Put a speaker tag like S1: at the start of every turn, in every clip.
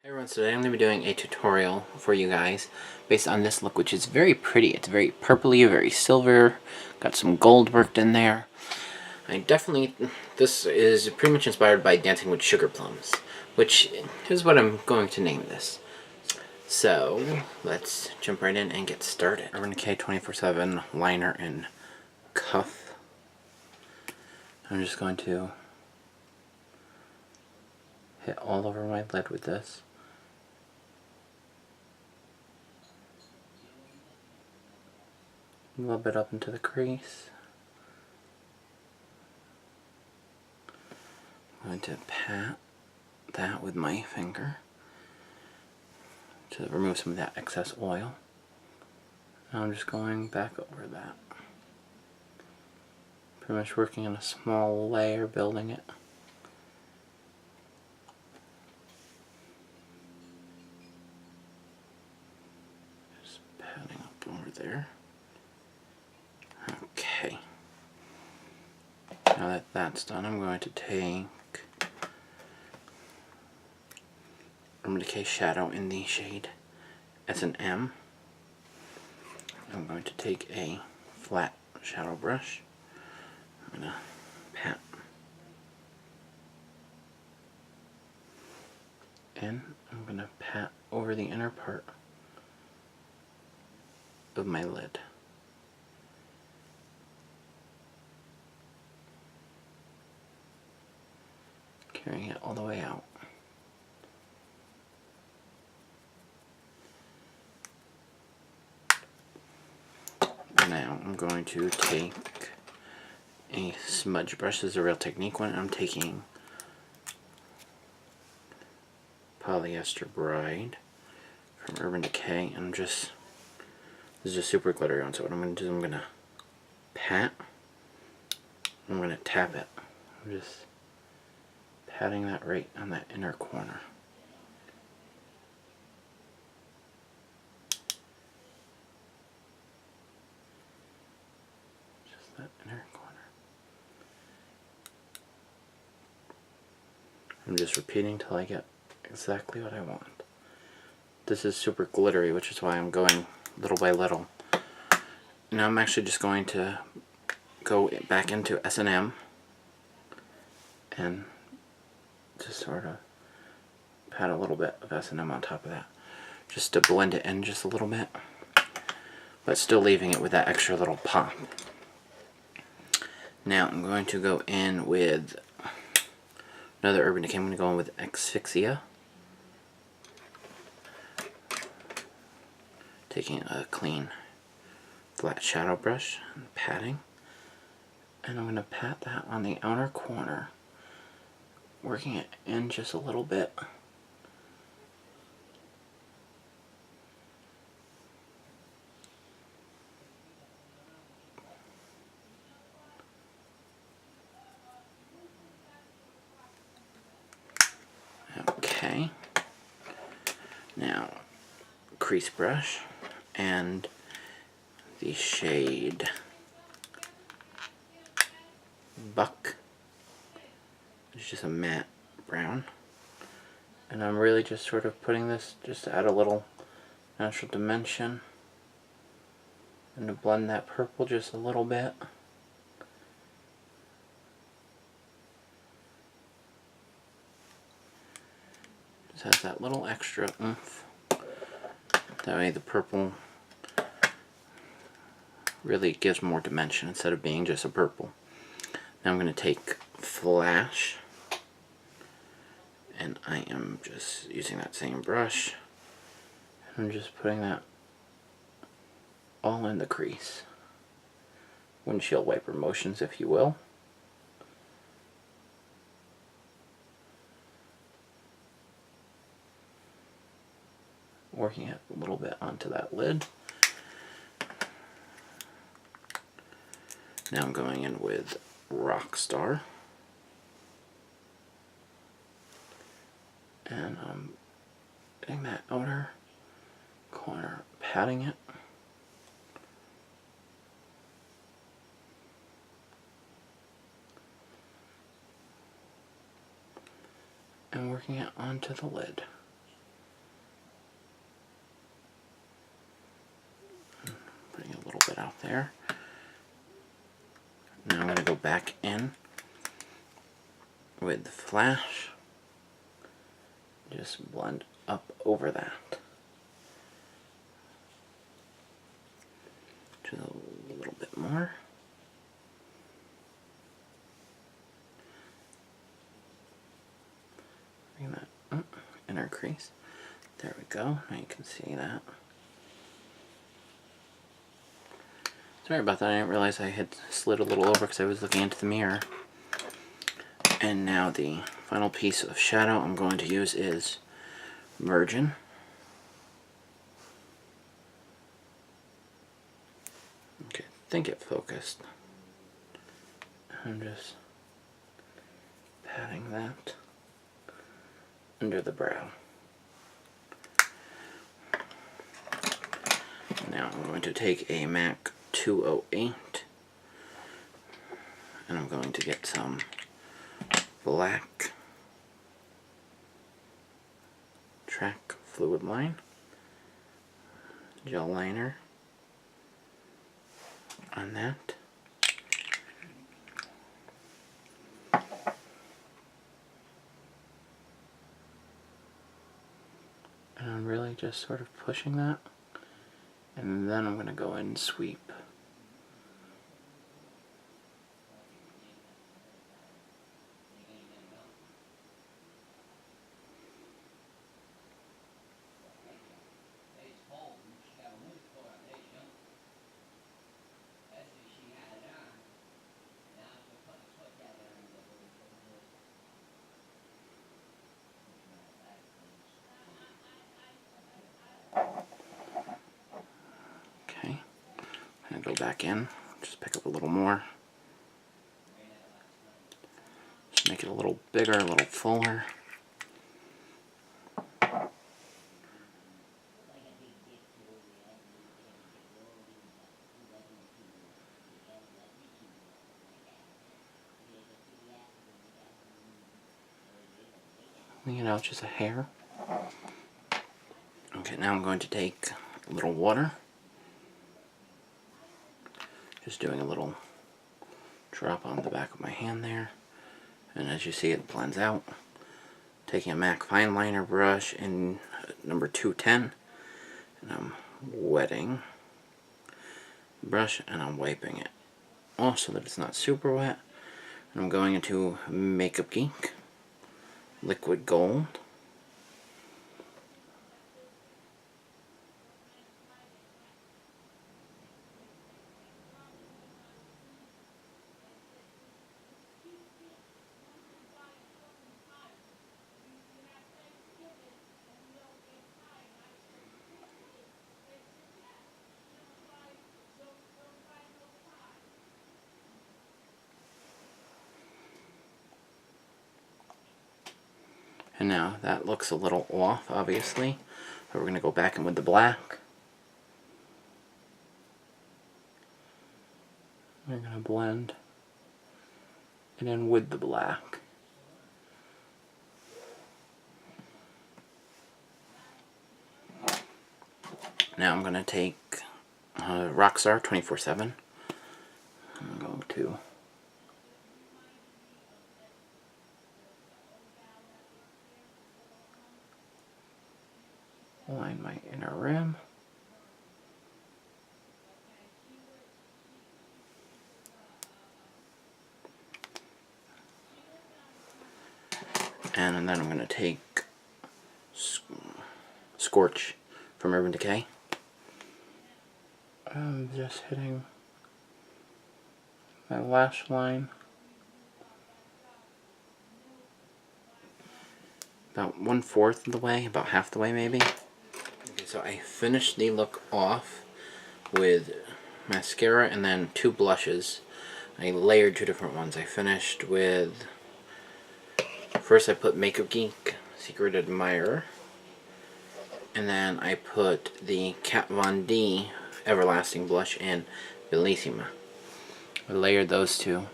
S1: Hey everyone, so today I'm going to be doing a tutorial for you guys based on this look, which is very pretty. It's very purpley, very silver, got some gold worked in there. This is pretty much inspired by Dancing with Sugar Plums, which is what I'm going to name this. So, let's jump right in and get started. Urban Decay 24/7 liner and cuff. I'm just going to hit all over my lid with this. A little bit up into the crease. I'm going to pat that with my finger to remove some of that excess oil. Now I'm just going back over that. Pretty much working on a small layer, building it. Just patting up over there. Okay. Now that that's done, I'm going to take Urban Decay shadow in the shade S&M. I'm going to take a flat shadow brush. I'm going to pat in. I'm going to pat over the inner part of my lid. Carrying it all the way out. Now I'm going to take a smudge brush. This is a Real Technique one. I'm taking Polyester Bride from Urban Decay, and this is a super glittery one, so what I'm going to do is I'm going to pat, I'm going to tap it. I'm just patting that right on that inner corner. Just that inner corner. I'm just repeating till I get exactly what I want. This is super glittery, which is why I'm going little by little. Now I'm actually just going to go back into S&M and just sort of pat a little bit of S&M on top of that, just to blend it in just a little bit, but still leaving it with that extra little pop. Now I'm going to go in with another Urban Decay. I'm going to go in with Asphyxia, taking a clean flat shadow brush and patting, and I'm going to pat that on the outer corner, working it in just a little bit. Okay, now crease brush and the shade Buck. It's just a matte brown, and I'm really just sort of putting this just to add a little natural dimension and to blend that purple just a little bit. Just has that little extra oomph. That way the purple really gives more dimension instead of being just a purple. Now I'm going to take Flash, and I am just using that same brush. I'm just putting that all in the crease. Windshield wiper motions, if you will. Working it a little bit onto that lid. Now I'm going in with Rockstar, and I'm getting that outer corner, patting it, and working it onto the lid. there. Now I'm going to go back in with the flash. Just blend up over that. Just a little bit more. Bring that up, inner crease. There we go. Now you can see that. Sorry about that. I didn't realize I had slid a little over because I was looking into the mirror. And now the final piece of shadow I'm going to use is Virgin. Okay, I think it focused. I'm just patting that under the brow. Now I'm going to take a MAC 208 and I'm going to get some Blacktrack Fulideline gel liner on that. And I'm really just sort of pushing that. And then I'm going to go in and sweep. Okay, I'm going to go back in, just pick up a little more. Just make it a little bigger, a little fuller. You know, just a hair. Okay, now I'm going to take a little water. Just doing a little drop on the back of my hand there. And as you see, it blends out. Taking a MAC fine liner brush in number 210. And I'm wetting the brush and I'm wiping it off so that it's not super wet. And I'm going into Makeup Geek Liquid Gold. And now that looks a little off, obviously. So we're going to go back in with the black. We're going to blend it in with the black. Now I'm going to take Rockstar 24/7. I'm going to line my inner rim. And then I'm going to take Scorch from Urban Decay. I'm just hitting my lash line. About 1/4 of the way, about half the way maybe. Okay, so I finished the look off with mascara and then 2 blushes. I layered 2 different ones. I finished with, first I put Makeup Geek Secret Admirer, and then I put the Kat Von D Everlasting Blush in Bellissima. I layered those 2.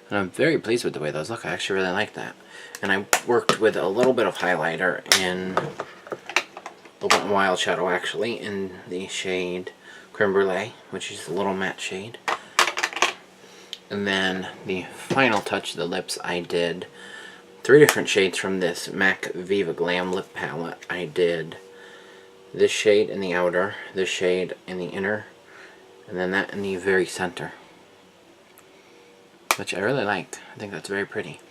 S1: And I'm very pleased with the way those look. I actually really like that. And I worked with a little bit of highlighter in the Wild Shadow, actually, in the shade Creme Brûlée, which is a little matte shade. And then the final touch of the lips, I did 3 different shades from this MAC Viva Glam lip palette. I did this shade in the outer, this shade in the inner, and then that in the very center, which I really like. I think that's very pretty.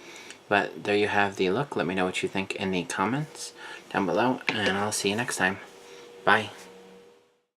S1: But there you have the look. Let me know what you think in the comments down below, and I'll see you next time. Bye.